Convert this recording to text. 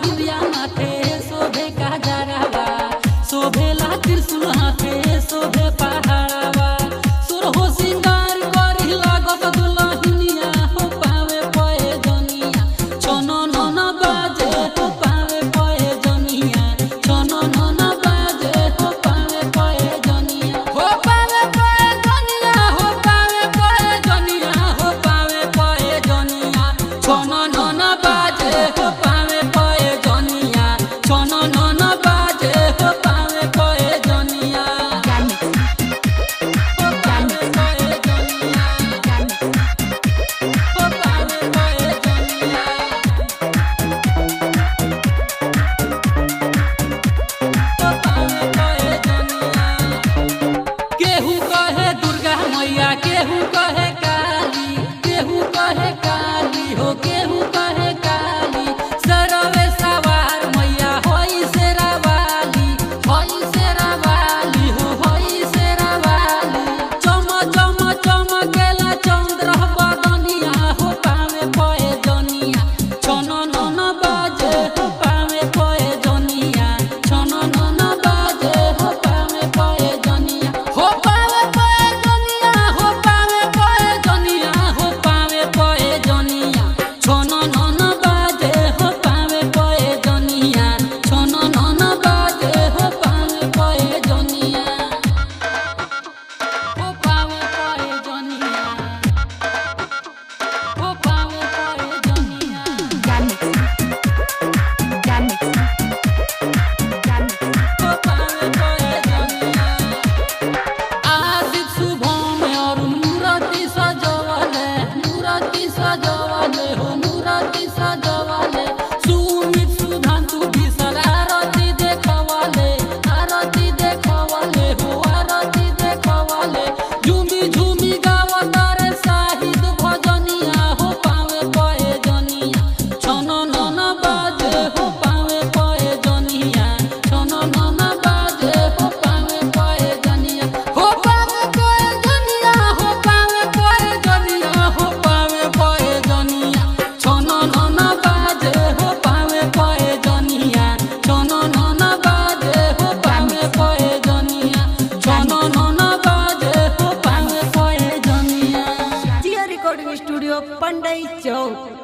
बिंदिया माथे शोभे काजरावा शोभेला त्रिशूल हाथे शोभे पहाड़ावा सुरहो सिंगार करी लागत दुल्हनिया हो पावे पए जनिया छनो नन बाजे हो पावे पए जनिया छनो नन बाजे हो पावे पए जनिया हो पावे पए जनिया हो पावे पए जनिया हो पावे पए जनिया छनो नन बाजे हो पावे पए जनिया छनो नन बाजे हो पावे पए जनिया हो पावे पए जनिया हो पावे पए जनिया हो पावे पए जनिया केहू कहे दुर्गा मैया केहू कहे काली हो केहू कहे काली सरवे सवार मैया होई शेरावाली हो होई शेरावाली चम चम चमकेला चंद्र बदनिया हो पावे पए जनिया छनो नन बाजे हो पावे पए जनिया छनो नन बाजे हो पावे पए जनिया हो पावे पए जनिया हो पावे पए जनिया हो पावे पए जनिया छनो नन बाजे हो पावे पए जनिया छनो नन बाजे हो पावे पए जनिया हो पावे पए जनिया हो पावे पए जनिया हो पावे पए जनिया आदित शुभम और मूर्ति सजवले हो मूर्ति सजवले सुमित सुधांतु विशाल आरती देखवले हो आरती देखवले झूमी झूमी गावतारे साहिद भजनिया हो पावे पए जनिया छनो नन बाजे हो पावे पए जनिया छनो नन बाजे हो पावे पए जनिया हो पावे पए जनिया हो पावे पए जनिया हो पावे पए जनिया छनो नन बाजे हो पावे पए जनिया छनो नन बाजे हो पावे पए जनिया छनो नन बाजे हो पावे पए जनिया जिया रिकॉर्डिंग स्टूडियो पंडई चौक।